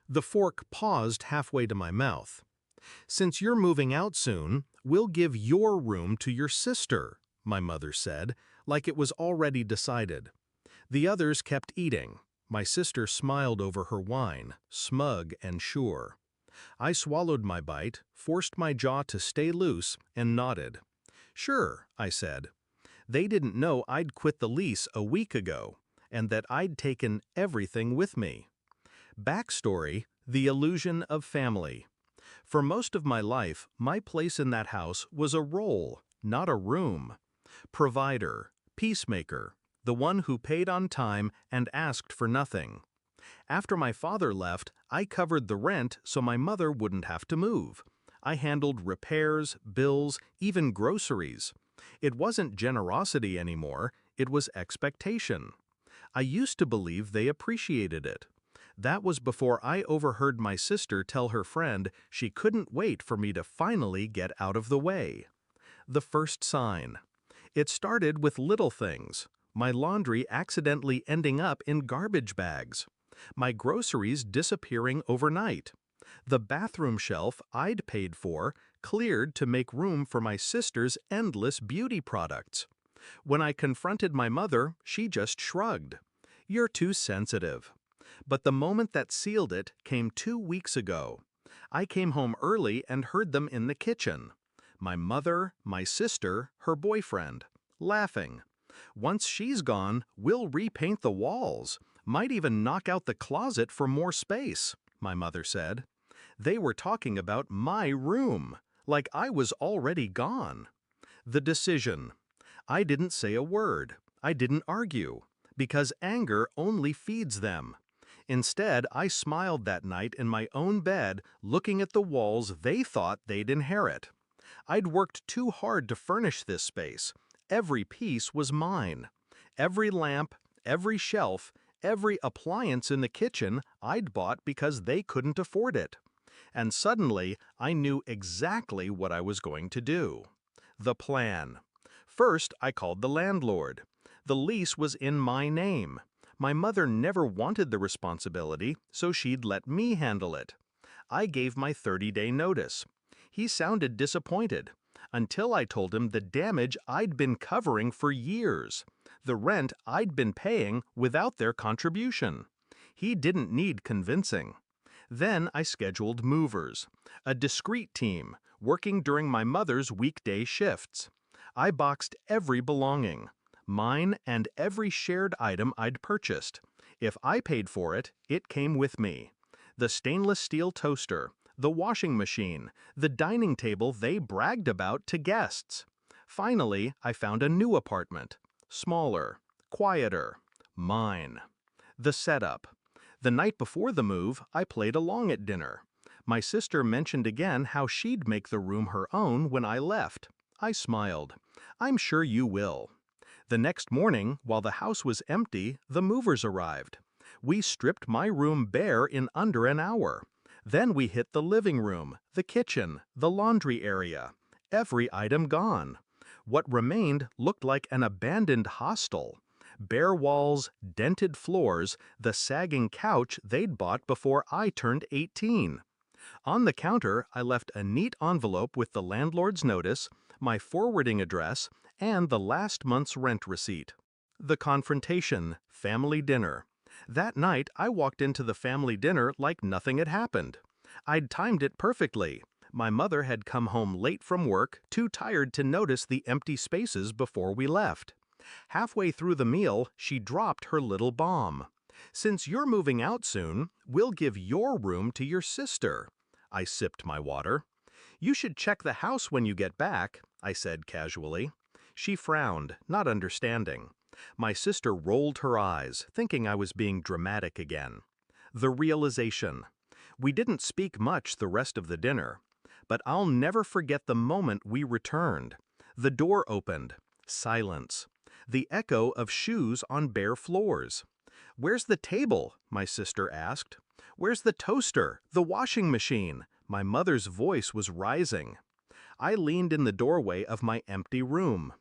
The fork paused halfway to my mouth. "Since you're moving out soon, we'll give your room to your sister," my mother said, like it was already decided. The others kept eating. My sister smiled over her wine, smug and sure. I swallowed my bite, forced my jaw to stay loose, and nodded. "Sure," I said. They didn't know I'd quit the lease a week ago, and that I'd taken everything with me. Backstory: the illusion of family. For most of my life, my place in that house was a role, not a room. Provider, peacemaker, the one who paid on time and asked for nothing. After my father left, I covered the rent so my mother wouldn't have to move. I handled repairs, bills, even groceries. It wasn't generosity anymore, it was expectation. I used to believe they appreciated it. That was before I overheard my sister tell her friend she couldn't wait for me to finally get out of the way. The first sign. It started with little things. My laundry accidentally ending up in garbage bags. My groceries disappearing overnight. The bathroom shelf I'd paid for cleared to make room for my sister's endless beauty products. When I confronted my mother, she just shrugged. "You're too sensitive." But the moment that sealed it came 2 weeks ago. I came home early and heard them in the kitchen. My mother, my sister, her boyfriend, laughing. "Once she's gone, we'll repaint the walls. Might even knock out the closet for more space," my mother said. They were talking about my room, like I was already gone. The decision. I didn't say a word. I didn't argue, because anger only feeds them. Instead, I smiled that night in my own bed, looking at the walls they thought they'd inherit. I'd worked too hard to furnish this space. Every piece was mine. Every lamp, every shelf, every appliance in the kitchen I'd bought because they couldn't afford it. And suddenly, I knew exactly what I was going to do. The plan. First, I called the landlord. The lease was in my name. My mother never wanted the responsibility, so she'd let me handle it. I gave my 30-day notice. He sounded disappointed, until I told him the damage I'd been covering for years, the rent I'd been paying without their contribution. He didn't need convincing. Then I scheduled movers, a discreet team, working during my mother's weekday shifts. I boxed every belonging, mine and every shared item I'd purchased. If I paid for it, it came with me. The stainless steel toaster, the washing machine, the dining table they bragged about to guests. Finally, I found a new apartment. Smaller, quieter, mine. The setup. The night before the move, I played along at dinner. My sister mentioned again how she'd make the room her own when I left. I smiled. "I'm sure you will." The next morning, while the house was empty, the movers arrived. We stripped my room bare in under an hour. Then we hit the living room, the kitchen, the laundry area. Every item gone. What remained looked like an abandoned hostel. Bare walls, dented floors, the sagging couch they'd bought before I turned 18. On the counter, I left a neat envelope with the landlord's notice, my forwarding address, and the last month's rent receipt. The confrontation, family dinner. That night, I walked into the family dinner like nothing had happened. I'd timed it perfectly. My mother had come home late from work, too tired to notice the empty spaces before we left. Halfway through the meal, she dropped her little bomb. "Since you're moving out soon, we'll give your room to your sister." I sipped my water. "You should check the house when you get back," I said casually. She frowned, not understanding. My sister rolled her eyes, thinking I was being dramatic again. The realization. We didn't speak much the rest of the dinner, but I'll never forget the moment we returned. The door opened. Silence. The echo of shoes on bare floors. "Where's the table?" my sister asked. "Where's the toaster, the washing machine?" My mother's voice was rising. I leaned in the doorway of my empty room.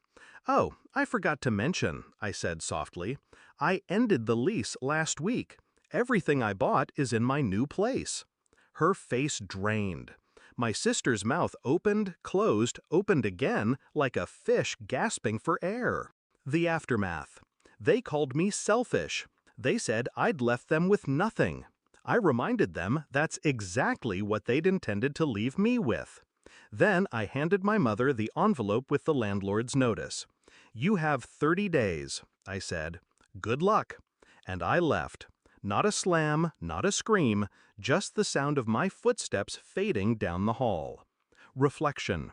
"Oh, I forgot to mention," I said softly. "I ended the lease last week. Everything I bought is in my new place." Her face drained. My sister's mouth opened, closed, opened again, like a fish gasping for air. The aftermath. They called me selfish. They said I'd left them with nothing. I reminded them that's exactly what they'd intended to leave me with. Then I handed my mother the envelope with the landlord's notice. "You have 30 days," I said. "Good luck." And I left. Not a slam, not a scream, just the sound of my footsteps fading down the hall. Reflection.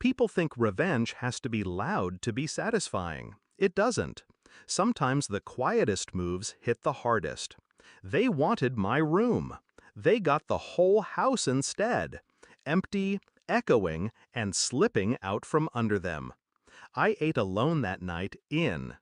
People think revenge has to be loud to be satisfying. It doesn't. Sometimes the quietest moves hit the hardest. They wanted my room. They got the whole house instead. Empty, echoing, and slipping out from under them. I ate alone that night in